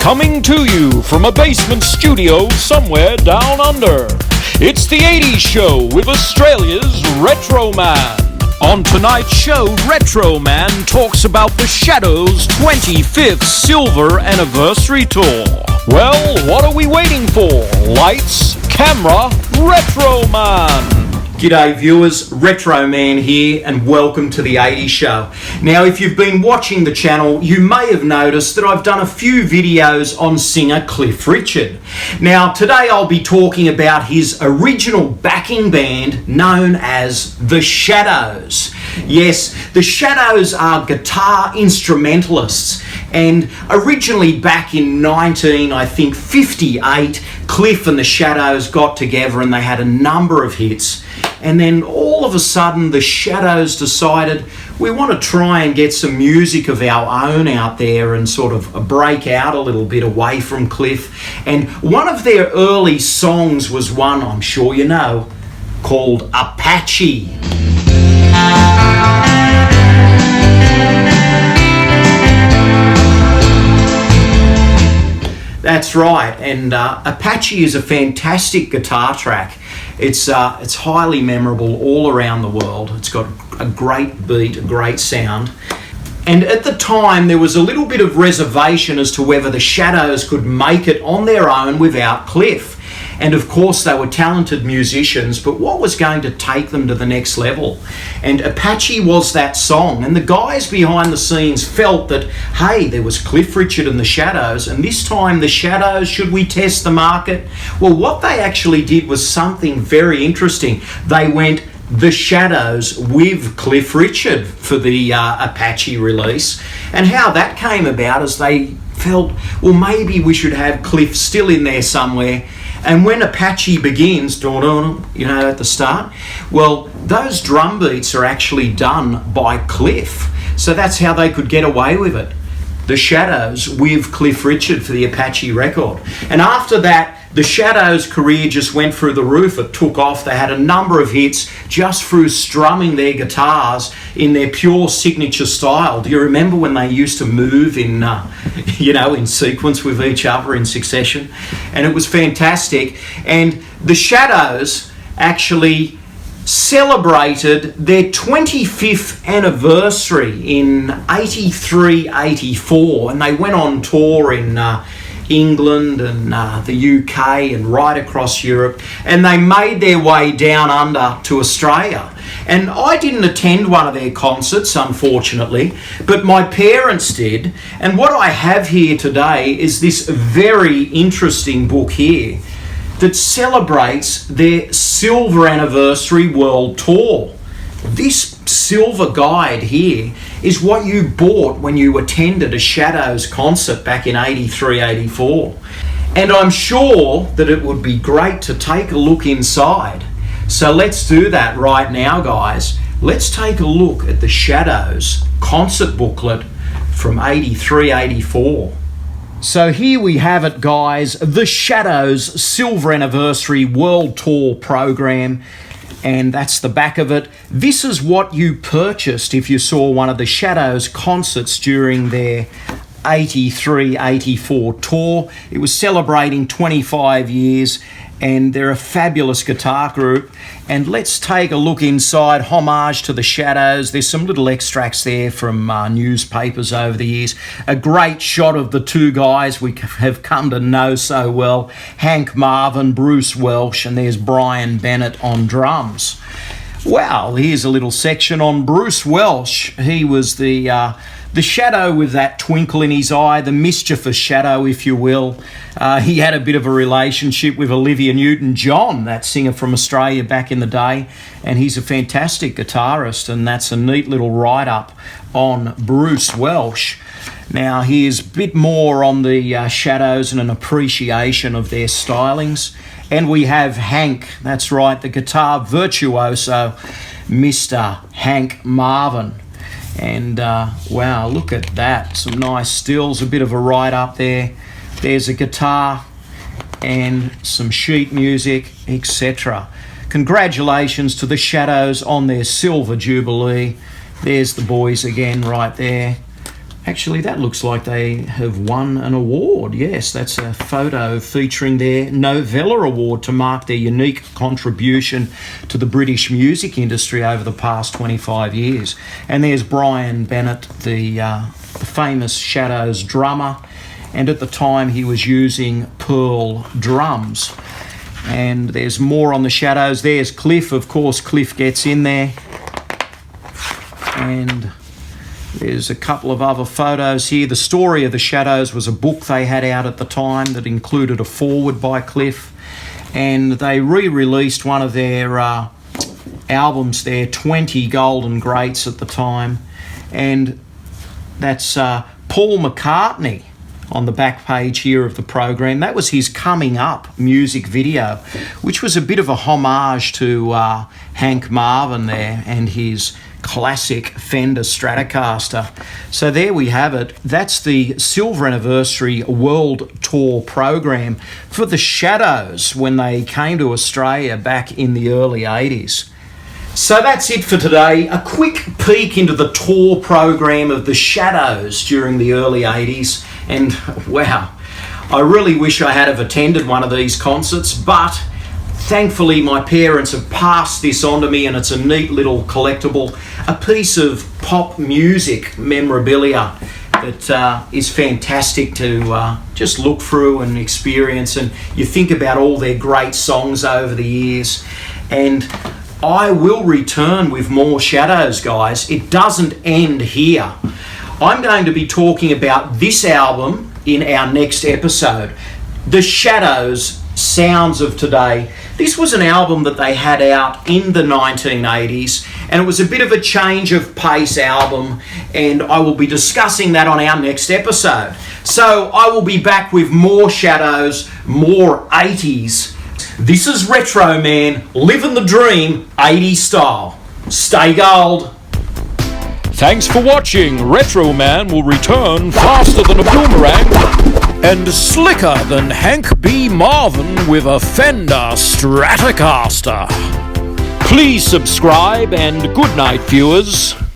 Coming to you from a basement studio somewhere down under. It's the 80s Show with Australia's Retro Man. On tonight's show, Retro Man talks about the Shadows' 25th Silver Anniversary Tour. Well, what are we waiting for? Lights, camera, Retro Man. G'day viewers, Retro Man here and welcome to the 80s Show. Now if you've been watching the channel, you may have noticed that I've done a few videos on singer Cliff Richard. Now today I'll be talking about his original backing band known as The Shadows. Yes, The Shadows are guitar instrumentalists, and originally back in 1958, Cliff and The Shadows got together and they had a number of hits. And then all of a sudden the Shadows decided we want to try and get some music of our own out there and sort of break out a little bit away from Cliff. And one of their early songs was one I'm sure you know, called Apache. That's right, and Apache is a fantastic guitar track. It's highly memorable all around the world. It's got a great beat, a great sound. And at the time, there was a little bit of reservation as to whether the Shadows could make it on their own without Cliff. And of course, they were talented musicians, but what was going to take them to the next level? And Apache was that song. And the guys behind the scenes felt that, hey, there was Cliff Richard and the Shadows, and this time the Shadows, should we test the market? Well, what they actually did was something very interesting. They went The Shadows with Cliff Richard for the Apache release. And how that came about is they felt, well, maybe we should have Cliff still in there somewhere. And when Apache begins, you know, at the start, well, those drum beats are actually done by Cliff. So that's how they could get away with it. The Shadows with Cliff Richard for the Apache record. And after that, the Shadows' career just went through the roof. It took off. They had a number of hits just through strumming their guitars in their pure signature style. Do you remember when they used to move in, in sequence with each other in succession? And it was fantastic. And the Shadows actually celebrated their 25th anniversary in 83-84, and they went on tour in England and the UK and right across Europe, and they made their way down under to Australia. And I didn't attend one of their concerts, unfortunately, but my parents did. And what I have here today is this very interesting book here that celebrates their silver anniversary world tour. This silver guide here is what you bought when you attended a Shadows concert back in 83-84. And I'm sure that it would be great to take a look inside. So let's do that right now, guys. Let's take a look at the Shadows concert booklet from 83-84. So here we have it, guys, the Shadows Silver Anniversary World Tour program, and that's the back of it. This is what you purchased if you saw one of the Shadows concerts during their 83-84 tour. It was celebrating 25 years, and they're a fabulous guitar group. And let's take a look inside, homage to the Shadows. There's some little extracts there from newspapers over the years. A great shot of the two guys we have come to know so well, Hank Marvin, Bruce Welch, and there's Brian Bennett on drums. Well, here's a little section on Bruce Welch. He was the Shadow with that twinkle in his eye, the mischievous Shadow, if you will. He had a bit of a relationship with Olivia Newton-John, that singer from Australia back in the day, and he's a fantastic guitarist, and that's a neat little write-up on Bruce Welch. Now, here's a bit more on the Shadows and an appreciation of their stylings. And we have Hank, that's right, the guitar virtuoso, Mr. Hank Marvin. And wow, look at that, some nice stills, a bit of a write-up there. There's a guitar and some sheet music, etc. Congratulations to the Shadows on their Silver Jubilee. There's the boys again right there. Actually, that looks like they have won an award. Yes, that's a photo featuring their Novella Award to mark their unique contribution to the British music industry over the past 25 years. And there's Brian Bennett, the famous Shadows drummer, and at the time he was using Pearl drums. And there's more on the Shadows. There's Cliff, of course. Cliff gets in there. And there's a couple of other photos here. The Story of the Shadows was a book they had out at the time that included a foreword by Cliff. And they re-released one of their albums there, 20 Golden Greats at the time. And that's Paul McCartney on the back page here of the program. That was his Coming Up music video, which was a bit of a homage to Hank Marvin there and his classic Fender Stratocaster. So there we have it. That's the Silver Anniversary World Tour program for the Shadows when they came to Australia back in the early 80s. So that's it for today. A quick peek into the tour program of the Shadows during the early 80s. And wow, I really wish I had have attended one of these concerts, but thankfully my parents have passed this on to me, and it's a neat little collectible, a piece of pop music memorabilia that is fantastic to just look through and experience. And you think about all their great songs over the years. And I will return with more Shadows, guys. It doesn't end here. I'm going to be talking about this album in our next episode, The Shadows Sounds of Today. This was an album that they had out in the 1980s, and it was a bit of a change of pace album, and I will be discussing that on our next episode. So I will be back with more Shadows, more 80s. This is Retro Man, living the dream 80s style. Stay gold. Thanks for watching. Retro Man will return faster than a boomerang and slicker than Hank B. Marvin with a Fender Stratocaster. Please subscribe and good night, viewers.